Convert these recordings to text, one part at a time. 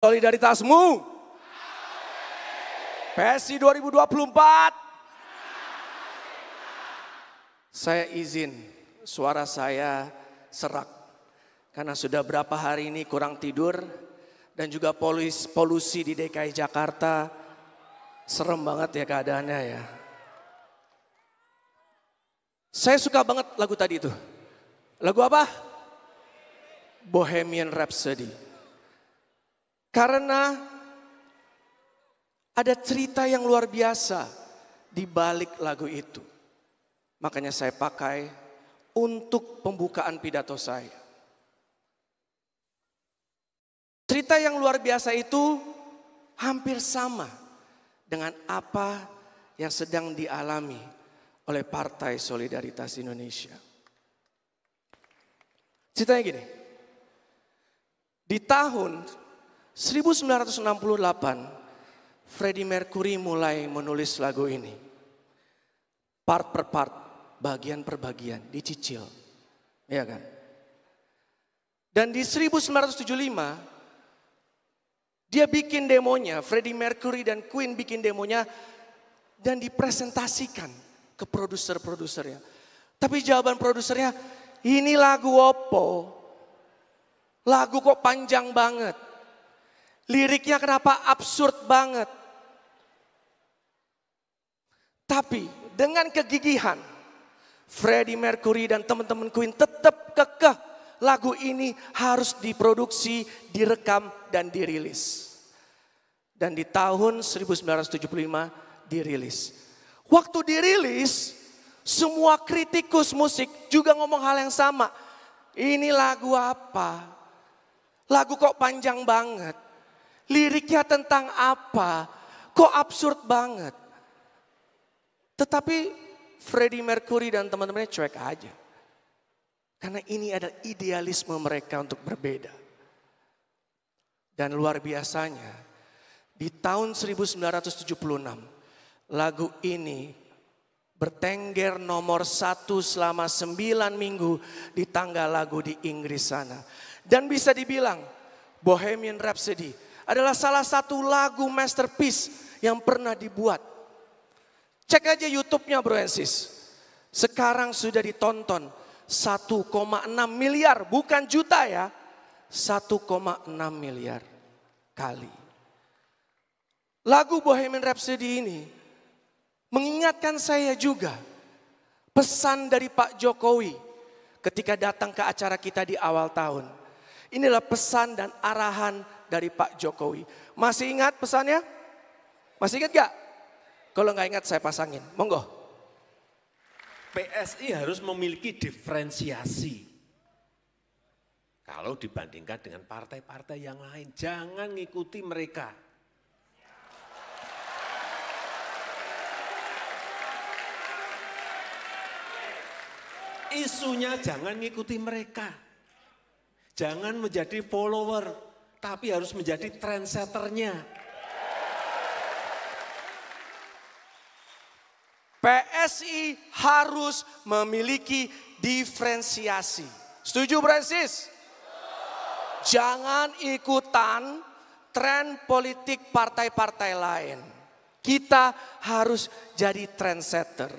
Solidaritasmu. PSI 2024. Saya izin suara saya serak. Karena sudah berapa hari ini kurang tidur. Dan juga polusi di DKI Jakarta. Serem banget ya keadaannya ya. Saya suka banget lagu tadi itu. Lagu apa? Bohemian Rhapsody. Karena ada cerita yang luar biasa di balik lagu itu. Makanya saya pakai untuk pembukaan pidato saya. Cerita yang luar biasa itu hampir sama dengan apa yang sedang dialami oleh Partai Solidaritas Indonesia. Ceritanya gini, di tahun 1968 Freddie Mercury mulai menulis lagu ini. Part per part, bagian per bagian, dicicil. Ya kan? Dan di 1975 dia bikin demonya, Freddie Mercury dan Queen bikin demonya dan dipresentasikan ke produser-produsernya. Tapi jawaban produsernya, ini lagu opo? Lagu kok panjang banget? Liriknya kenapa absurd banget? Tapi dengan kegigihan, Freddie Mercury dan teman-teman Queen tetap kekeh lagu ini harus diproduksi, direkam dan dirilis. Dan di tahun 1975 dirilis. Waktu dirilis, semua kritikus musik juga ngomong hal yang sama. Ini lagu apa? Lagu kok panjang banget? Liriknya tentang apa? Kok absurd banget? Tetapi Freddie Mercury dan teman-temannya cuek aja. Karena ini adalah idealisme mereka untuk berbeda. Dan luar biasanya, di tahun 1976, lagu ini bertengger nomor 1 selama 9 minggu di tangga lagu di Inggris sana. Dan bisa dibilang Bohemian Rhapsody adalah salah satu lagu masterpiece yang pernah dibuat. Cek aja YouTube-nya Bro and Sis. Sekarang sudah ditonton 1,6 miliar, bukan juta ya. 1,6 miliar kali. Lagu Bohemian Rhapsody ini mengingatkan saya juga pesan dari Pak Jokowi ketika datang ke acara kita di awal tahun. Inilah pesan dan arahan dari Pak Jokowi. Masih ingat pesannya? Masih ingat gak? Kalau gak ingat saya pasangin. Monggo. PSI harus memiliki diferensiasi. Kalau dibandingkan dengan partai-partai yang lain. Jangan ngikuti mereka. Isunya jangan ngikuti mereka. Jangan menjadi follower, tapi harus menjadi trendsetternya. PSI harus memiliki diferensiasi. Setuju Francis? Jangan ikutan tren politik partai-partai lain. Kita harus jadi trendsetter.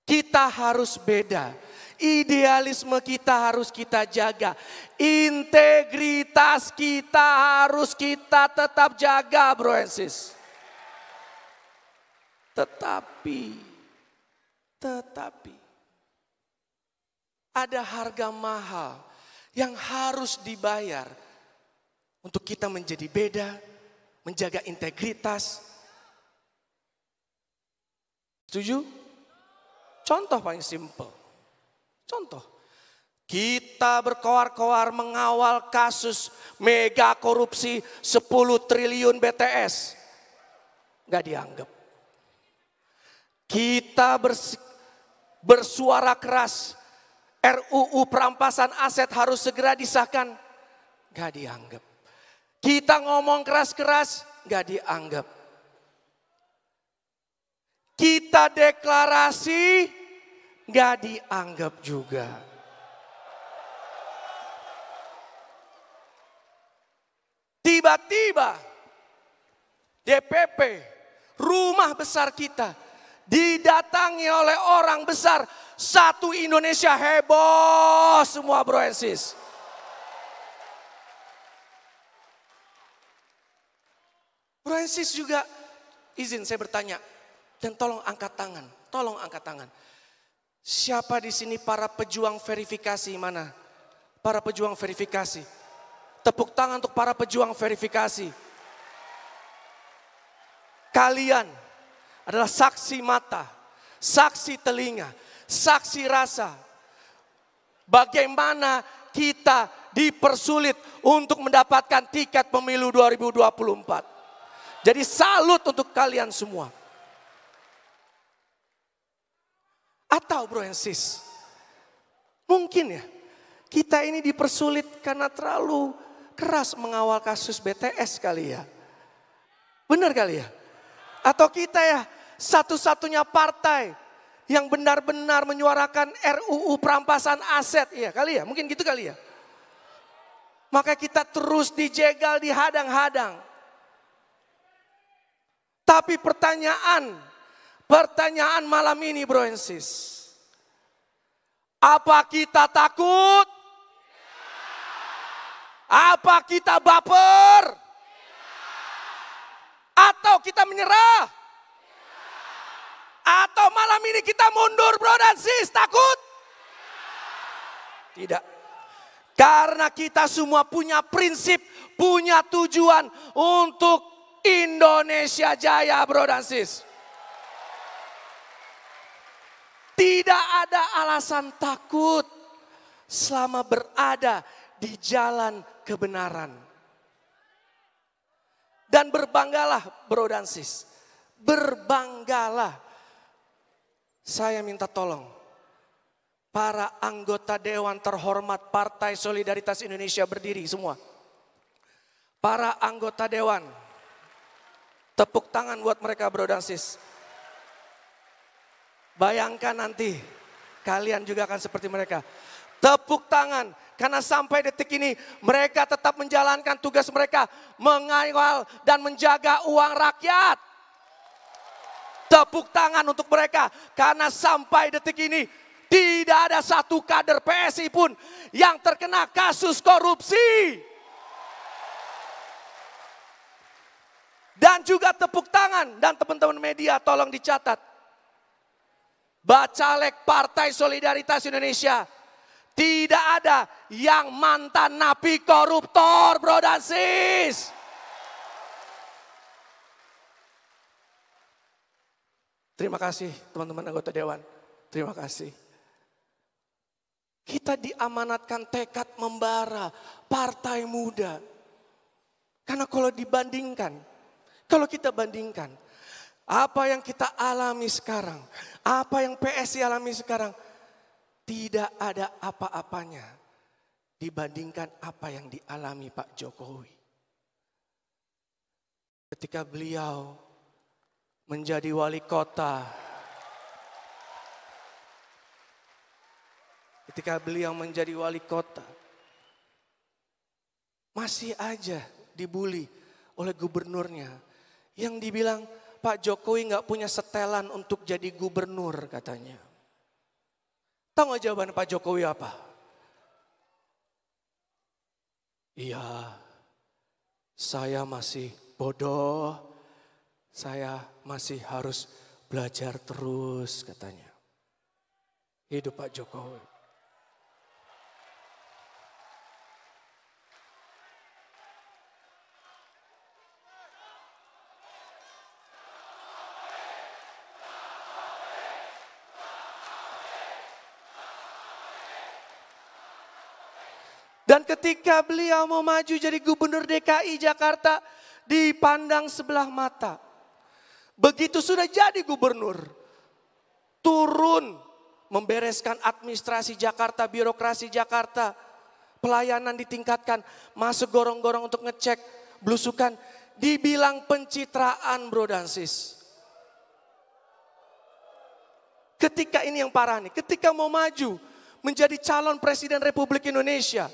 Kita harus beda. Idealisme kita harus kita jaga. Integritas kita harus kita tetap jaga Bro and Sis. Tetapi ada harga mahal yang harus dibayar untuk kita menjadi beda, menjaga integritas. Setuju? Contoh paling simpel. Contoh, kita berkoar-koar mengawal kasus mega korupsi 10 triliun BTS. Gak dianggap. Kita bersuara keras, RUU perampasan aset harus segera disahkan. Gak dianggap. Kita ngomong keras-keras, gak dianggap. Kita deklarasi, gak dianggap juga. tiba-tiba DPP, rumah besar kita, didatangi oleh orang besar. Satu Indonesia heboh semua bro and sis. Bro and sis juga, izin saya bertanya. Dan tolong angkat tangan, tolong angkat tangan. Siapa di sini para pejuang verifikasi mana? Para pejuang verifikasi. Tepuk tangan untuk para pejuang verifikasi. Kalian adalah saksi mata, saksi telinga, saksi rasa. Bagaimana kita dipersulit untuk mendapatkan tiket pemilu 2024. Jadi salut untuk kalian semua. Atau bro and sis, mungkin ya kita ini dipersulit karena terlalu keras mengawal kasus BTS kali ya. Benar kali ya? Atau kita ya satu-satunya partai yang benar-benar menyuarakan RUU perampasan aset. Iya kali ya, mungkin gitu kali ya. Maka kita terus dijegal, dihadang-hadang. Tapi pertanyaan malam ini bro and sis. Apa kita takut? Apa kita baper? Atau kita menyerah? Atau malam ini kita mundur bro dan sis, takut? Tidak. Karena kita semua punya prinsip, punya tujuan untuk Indonesia Jaya bro dan sis. Tidak ada alasan takut selama berada di jalan kebenaran. Dan berbanggalah bro dan sis. Berbanggalah. Saya minta tolong. Para anggota Dewan terhormat Partai Solidaritas Indonesia berdiri semua. Para anggota Dewan. Tepuk tangan buat mereka bro dan sis. Bayangkan nanti kalian juga akan seperti mereka. Tepuk tangan karena sampai detik ini mereka tetap menjalankan tugas mereka. Mengawal dan menjaga uang rakyat. Tepuk tangan untuk mereka karena sampai detik ini tidak ada satu kader PSI pun yang terkena kasus korupsi. Dan juga tepuk tangan dan teman-teman media tolong dicatat. Bacalek Partai Solidaritas Indonesia tidak ada yang mantan napi koruptor bro dan sis. Terima kasih teman-teman anggota Dewan. Terima kasih. Kita diamanatkan tekad membara partai muda. Karena kalau kita bandingkan apa yang kita alami sekarang, apa yang PSI alami sekarang, tidak ada apa-apanya dibandingkan apa yang dialami Pak Jokowi. Ketika beliau menjadi wali kota, masih aja dibully oleh gubernurnya yang dibilang Pak Jokowi nggak punya setelan untuk jadi gubernur katanya. Tahu nggak jawaban Pak Jokowi apa? Iya, saya masih bodoh, saya masih harus belajar terus katanya. Hidup Pak Jokowi. Dan ketika beliau mau maju jadi gubernur DKI Jakarta, dipandang sebelah mata. Begitu sudah jadi gubernur, turun membereskan administrasi Jakarta, birokrasi Jakarta, pelayanan ditingkatkan, masuk gorong-gorong untuk ngecek, belusukan, dibilang pencitraan bro dan sis. Ketika ini yang parah nih, ketika mau maju menjadi calon presiden Republik Indonesia,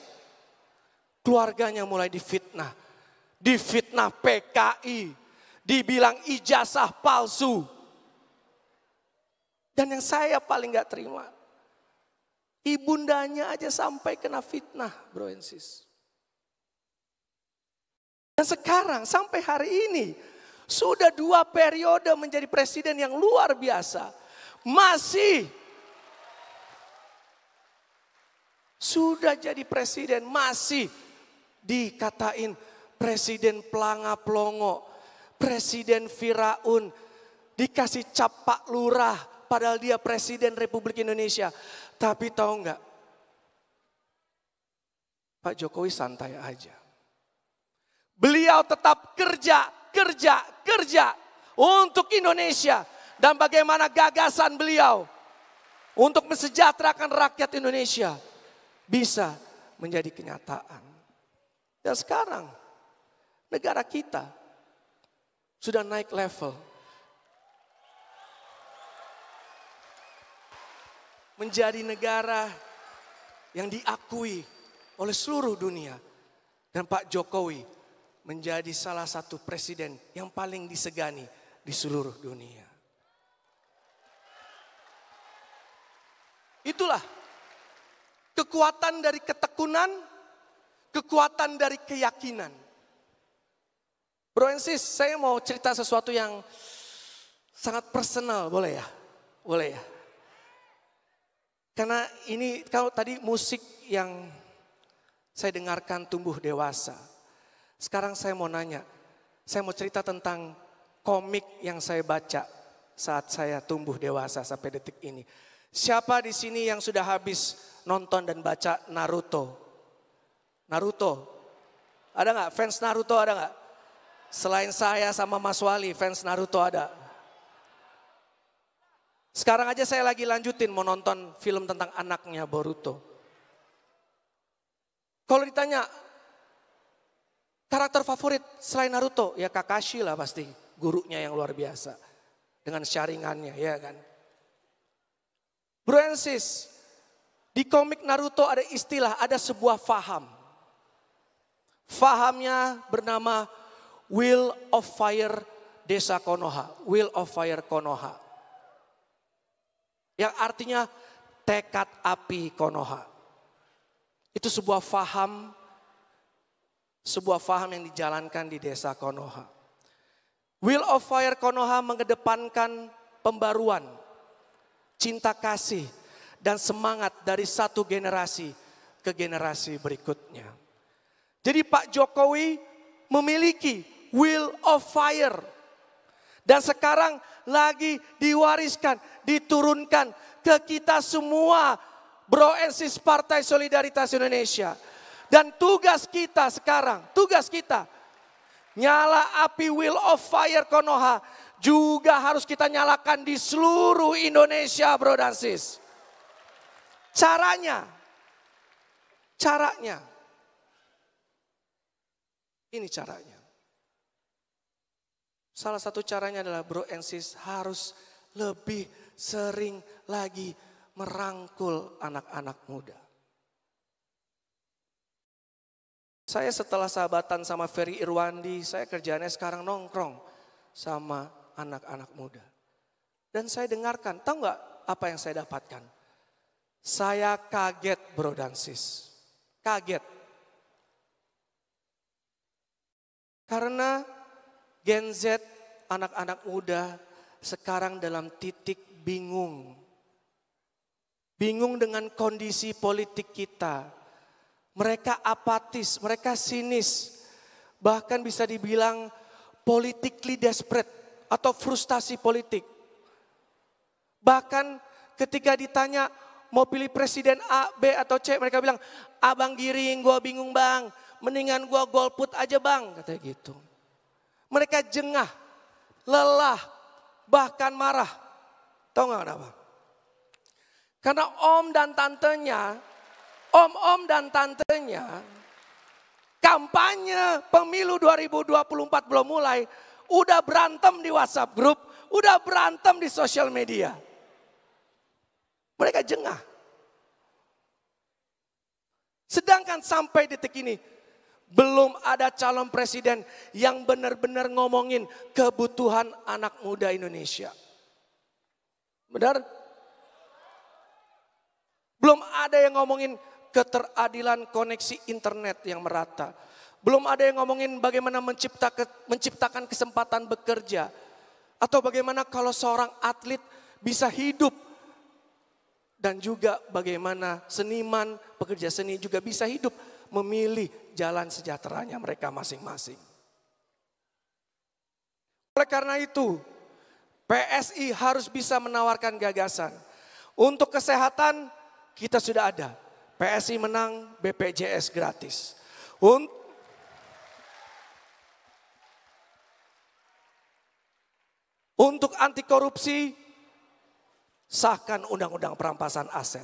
keluarganya mulai difitnah, difitnah PKI, dibilang ijazah palsu. Dan yang saya paling gak terima, ibundanya aja sampai kena fitnah, bro and sis. Dan sekarang sampai hari ini, sudah 2 periode menjadi presiden yang luar biasa. Masih sudah jadi presiden, masih dikatain presiden pelanga-pelongo, presiden Firaun, dikasih cap Pak Lurah, padahal dia presiden Republik Indonesia. Tapi tahu nggak, Pak Jokowi santai aja. Beliau tetap kerja untuk Indonesia. Dan bagaimana gagasan beliau untuk mensejahterakan rakyat Indonesia bisa menjadi kenyataan. Dan sekarang negara kita sudah naik level. Menjadi negara yang diakui oleh seluruh dunia. Dan Pak Jokowi menjadi salah satu presiden yang paling disegani di seluruh dunia. Itulah kekuatan dari ketekunan, kekuatan dari keyakinan. Bro and sis, saya mau cerita sesuatu yang sangat personal, boleh ya? Boleh ya? Karena ini kalau tadi musik yang saya dengarkan tumbuh dewasa. Sekarang saya mau nanya, saya mau cerita tentang komik yang saya baca saat saya tumbuh dewasa sampai detik ini. Siapa di sini yang sudah habis nonton dan baca Naruto? Naruto? Ada nggak fans Naruto, ada nggak? Selain saya sama Mas Wali, fans Naruto ada? Sekarang aja saya lagi lanjutin mau nonton film tentang anaknya Boruto. Kalau ditanya karakter favorit selain Naruto, ya Kakashi lah pasti, gurunya yang luar biasa. Dengan sharingannya, ya kan. Bro and sis, di komik Naruto ada istilah, ada sebuah faham. Fahamnya bernama Will of Fire Desa Konoha. Will of Fire Konoha. Yang artinya tekad api Konoha. Itu sebuah faham yang dijalankan di desa Konoha. Will of Fire Konoha mengedepankan pembaruan, cinta kasih, dan semangat dari satu generasi ke generasi berikutnya. Jadi Pak Jokowi memiliki Will of Fire. Dan sekarang lagi diwariskan, diturunkan ke kita semua, Bro and Sis Partai Solidaritas Indonesia. Dan tugas kita sekarang, nyala api Will of Fire Konoha juga harus kita nyalakan di seluruh Indonesia, Bro dan Sis. Caranya, ini caranya. Salah satu caranya adalah Bro and Sis harus lebih sering lagi merangkul anak-anak muda. Saya setelah sahabatan sama Ferry Irwandi, saya kerjaannya sekarang nongkrong sama anak-anak muda. Dan saya dengarkan, tahu nggak apa yang saya dapatkan? Saya kaget, Bro dan Sis. Kaget. Karena Gen Z, anak-anak muda sekarang dalam titik bingung. Bingung dengan kondisi politik kita. Mereka apatis, mereka sinis. Bahkan bisa dibilang politically desperate atau frustasi politik. Bahkan ketika ditanya mau pilih presiden A, B atau C, mereka bilang, abang giring, gua bingung bang, mendingan gua golput aja bang, katanya gitu. Mereka jengah, lelah, bahkan marah. Tahu gak kenapa? Karena om dan tantenya, kampanye pemilu 2024 belum mulai, udah berantem di WhatsApp grup, udah berantem di sosial media. Mereka jengah. Sedangkan sampai detik ini, Belum ada calon presiden yang benar-benar ngomongin kebutuhan anak muda Indonesia. Benar? Belum ada yang ngomongin keteradilan koneksi internet yang merata. Belum ada yang ngomongin bagaimana menciptakan kesempatan bekerja. Atau bagaimana kalau seorang atlet bisa hidup. Dan juga bagaimana seniman, pekerja seni juga bisa hidup. Memilih jalan sejahteranya mereka masing-masing. Oleh karena itu, PSI harus bisa menawarkan gagasan. Untuk kesehatan, kita sudah ada. PSI menang BPJS gratis. Untuk anti korupsi, sahkan undang-undang perampasan aset.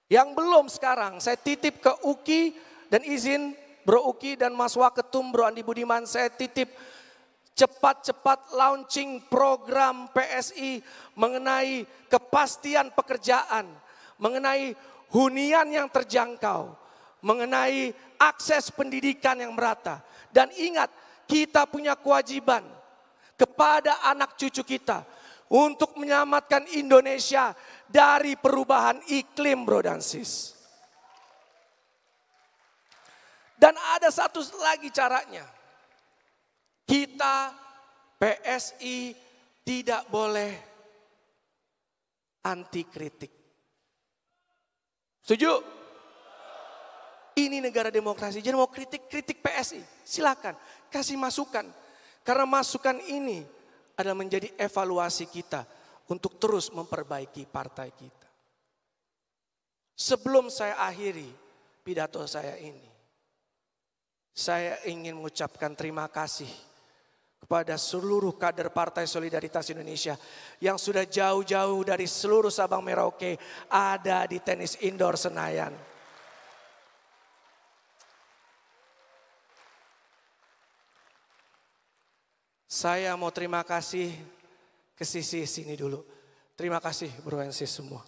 Yang belum sekarang, saya titip ke Uki dan izin Bro Uki dan Mas Waketum, Bro Andi Budiman, saya titip cepat-cepat launching program PSI mengenai kepastian pekerjaan, mengenai hunian yang terjangkau, mengenai akses pendidikan yang merata. Dan ingat, kita punya kewajiban kepada anak cucu kita untuk menyelamatkan Indonesia dari perubahan iklim, bro dan sis. Dan ada satu lagi caranya. Kita PSI tidak boleh anti kritik. Setuju? Ini negara demokrasi, jadi mau kritik PSI, silakan kasih masukan. Karena masukan ini adalah menjadi evaluasi kita untuk terus memperbaiki partai kita. Sebelum saya akhiri pidato saya ini, saya ingin mengucapkan terima kasih kepada seluruh kader Partai Solidaritas Indonesia yang sudah jauh-jauh dari seluruh Sabang Merauke ada di tenis indoor Senayan. Saya mau terima kasih ke sisi sini dulu. Terima kasih bro and sis semua.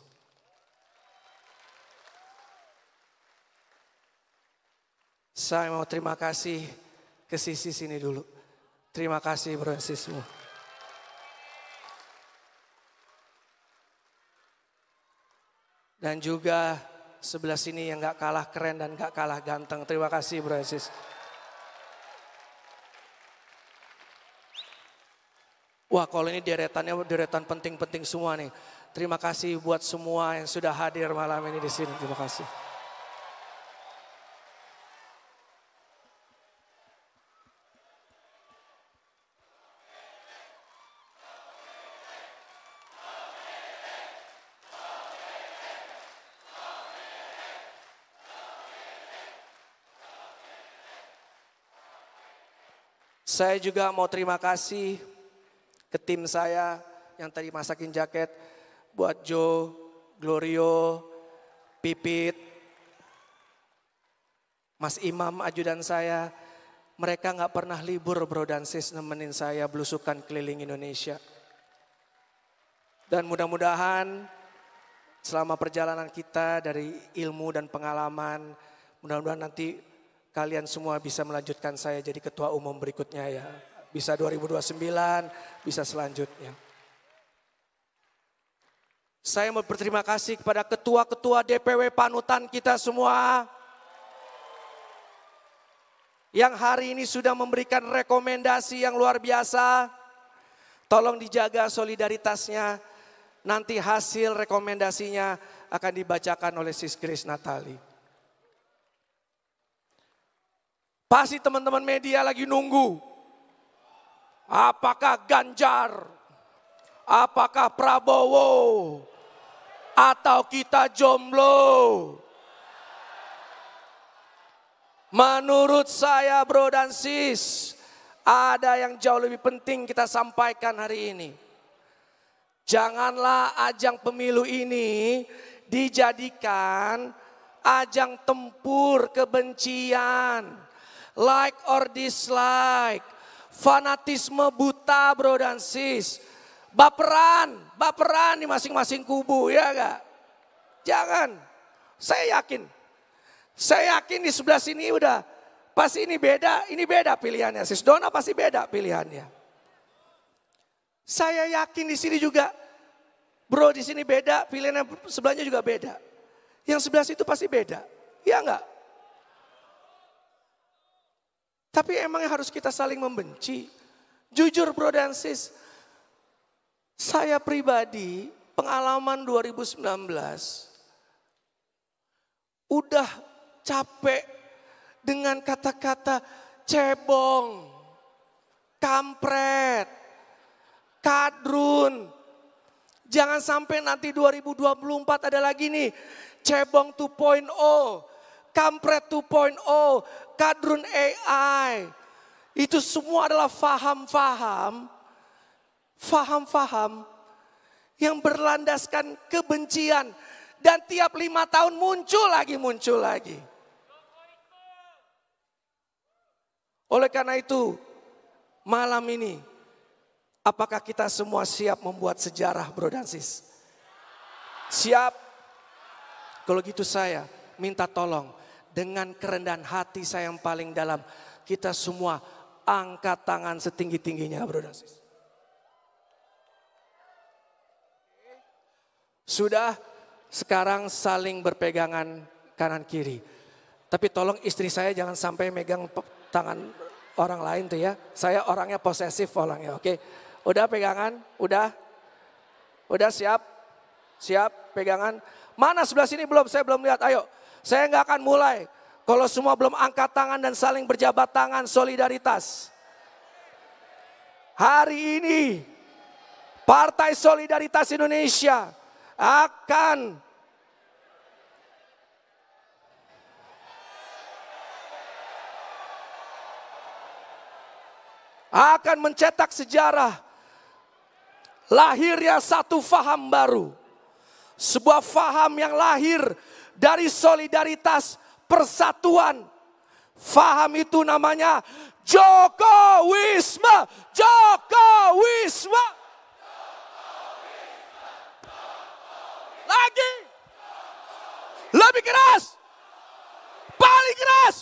Saya mau terima kasih ke sisi sini dulu. Terima kasih bro and sis semua. Dan juga sebelah sini yang gak kalah keren dan gak kalah ganteng. Terima kasih bro and sis. Wah, kalau ini deretan penting-penting semua nih. Terima kasih buat semua yang sudah hadir malam ini di sini. Terima kasih. Saya juga mau terima kasih ke tim saya yang tadi masakin jaket, buat Joe, Glorio, Pipit, Mas Imam ajudan saya. Mereka gak pernah libur bro dan sis nemenin saya belusukan keliling Indonesia. Dan mudah-mudahan selama perjalanan kita dari ilmu dan pengalaman, mudah-mudahan nanti kalian semua bisa melanjutkan saya jadi ketua umum berikutnya ya. Bisa 2029, bisa selanjutnya. Saya mau berterima kasih kepada ketua-ketua DPW panutan kita semua. Yang hari ini sudah memberikan rekomendasi yang luar biasa. Tolong dijaga solidaritasnya. Nanti hasil rekomendasinya akan dibacakan oleh Sis Grace Natali. Pasti teman-teman media lagi nunggu. Apakah Ganjar, apakah Prabowo, atau kita jomblo? Menurut saya bro dan sis, ada yang jauh lebih penting kita sampaikan hari ini. Janganlah ajang pemilu ini dijadikan ajang tempur kebencian, like or dislike. Fanatisme buta bro dan sis. Baperan di masing-masing kubu ya gak? Jangan. Saya yakin di sebelah sini udah pasti ini beda pilihannya. Sis Dona pasti beda pilihannya. Saya yakin di sini juga, bro di sini beda, pilihannya sebelahnya juga beda. Yang sebelah situ pasti beda, ya enggak? Tapi emangnya harus kita saling membenci? Jujur bro dan sis, saya pribadi pengalaman 2019 udah capek dengan kata-kata cebong, kampret, kadrun. Jangan sampai nanti 2024 ada lagi nih cebong 2.0, kampret 2.0, kadrun AI. Itu semua adalah faham-faham yang berlandaskan kebencian. Dan tiap 5 tahun muncul lagi. Oleh karena itu, malam ini, apakah kita semua siap membuat sejarah bro dan sis? Siap? Kalau gitu saya minta tolong, dengan kerendahan hati saya yang paling dalam, kita semua angkat tangan setinggi-tingginya bro dan sis. Sudah, sekarang saling berpegangan kanan kiri. Tapi tolong istri saya jangan sampai megang tangan orang lain tuh ya. Saya orangnya posesif orangnya, oke. Udah pegangan? Udah siap? Siap pegangan? Mana sebelah sini belum? Saya belum lihat, ayo. Saya nggak akan mulai kalau semua belum angkat tangan dan saling berjabat tangan solidaritas. Hari ini Partai Solidaritas Indonesia akan mencetak sejarah lahirnya satu faham baru. Sebuah faham yang lahir dari solidaritas persatuan. Faham itu namanya Jokowisme. Jokowisme. Lagi. Lebih keras. Paling keras.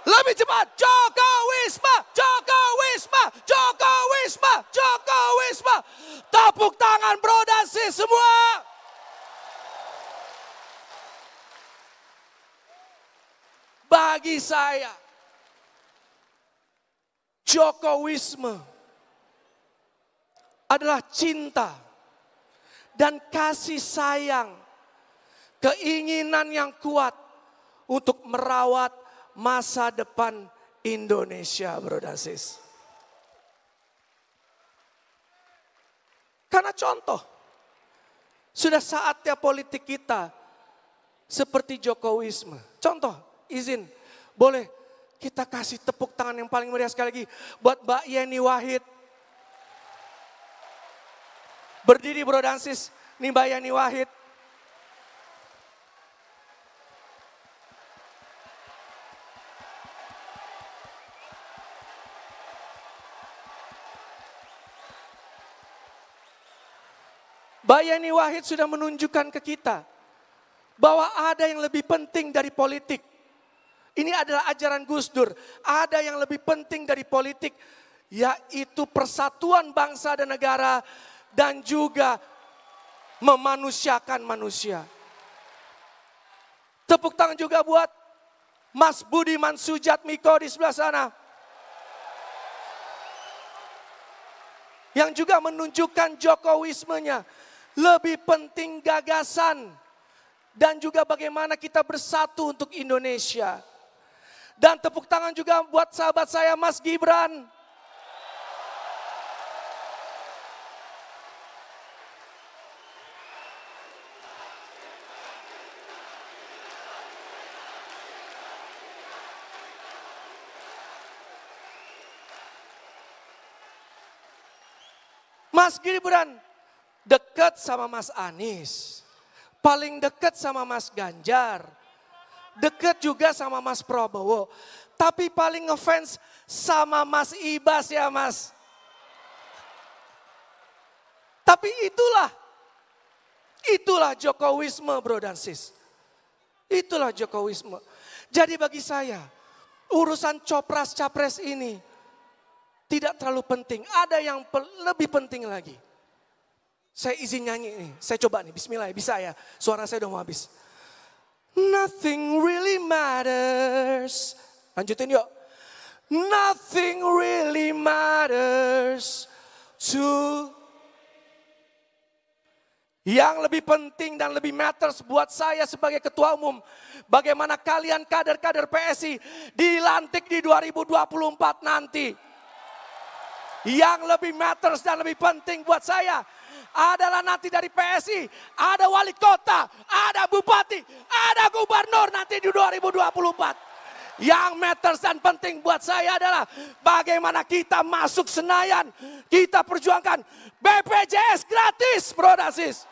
Lebih cepat. Jokowisme. Jokowisme. Jokowisme. Jokowisme. Tepuk tangan bro dan sis semua. Bagi saya, Jokowisme adalah cinta dan kasih sayang, keinginan yang kuat untuk merawat masa depan Indonesia, bro dan sis. Karena contoh, sudah saatnya politik kita seperti Jokowisme. Contoh, izin, boleh kita kasih tepuk tangan yang paling meriah sekali lagi buat Mbak Yeni Wahid. Berdiri bro dan sis, nih Mbak Yeni Wahid. Mbak Yeni Wahid sudah menunjukkan ke kita bahwa ada yang lebih penting dari politik. Ini adalah ajaran Gus Dur. Ada yang lebih penting dari politik, yaitu persatuan bangsa dan negara dan juga memanusiakan manusia. Tepuk tangan juga buat Mas Budiman Sujatmiko di sebelah sana. Yang juga menunjukkan Jokowismenya. Lebih penting gagasan dan juga bagaimana kita bersatu untuk Indonesia. Dan tepuk tangan juga buat sahabat saya Mas Gibran. Mas Gibran dekat sama Mas Anies. Paling dekat sama Mas Ganjar. Dekat juga sama Mas Prabowo. Tapi paling ngefans sama Mas Ibas ya Mas. Tapi itulah Jokowisme bro dan sis. Itulah Jokowisme. Jadi bagi saya, urusan copras-capres ini tidak terlalu penting. Ada yang lebih penting lagi. Saya izin nyanyi nih. Saya coba nih. Bismillah ya. Bisa ya. Suara saya udah mau habis. Nothing really matters. Lanjutin yuk. Nothing really matters to. Yang lebih penting dan lebih matters buat saya sebagai ketua umum. Bagaimana kalian kader-kader PSI dilantik di 2024 nanti. Yang lebih matters dan lebih penting buat saya adalah nanti dari PSI ada wali kota, ada bupati, ada gubernur nanti di 2024. Yang matters dan penting buat saya adalah bagaimana kita masuk Senayan, kita perjuangkan BPJS gratis, Bro Dasis.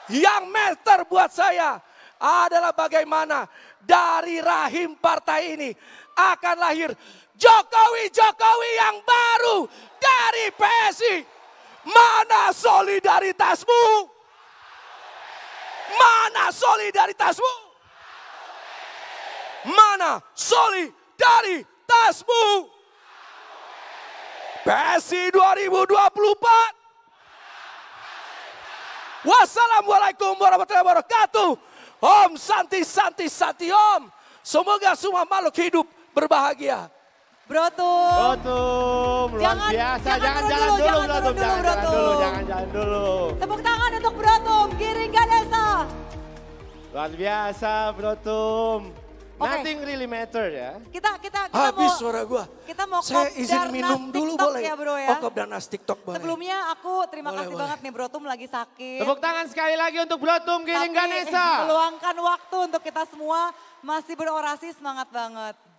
Yang matter buat saya adalah bagaimana dari rahim partai ini akan lahir Jokowi yang baru dari PSI. Mana solidaritasmu? Mana solidaritasmu? Mana solidaritasmu? PSI 2024. Wassalamualaikum warahmatullahi wabarakatuh. Om Santi Santi Santi Om. Semoga semua makhluk hidup berbahagia. Brotum, luar biasa. Jangan jalan dulu, Brotum. Jangan jalan dulu. Tepuk tangan untuk Brotum, Giring Ganesa. Luar biasa, Brotum. Oke. Nothing really matter ya. Kita Habis mau, suara gua. kita mau Saya izin minum dulu TikTok boleh? ya bro ya. Oh, Kopdarnas TikTok boleh. Sebelumnya aku terima Boleh, kasih boleh. banget nih Brotum lagi sakit. Tepuk tangan sekali lagi untuk Brotum Giring Tapi Ganesa. meluangkan waktu untuk kita semua masih berorasi, semangat banget.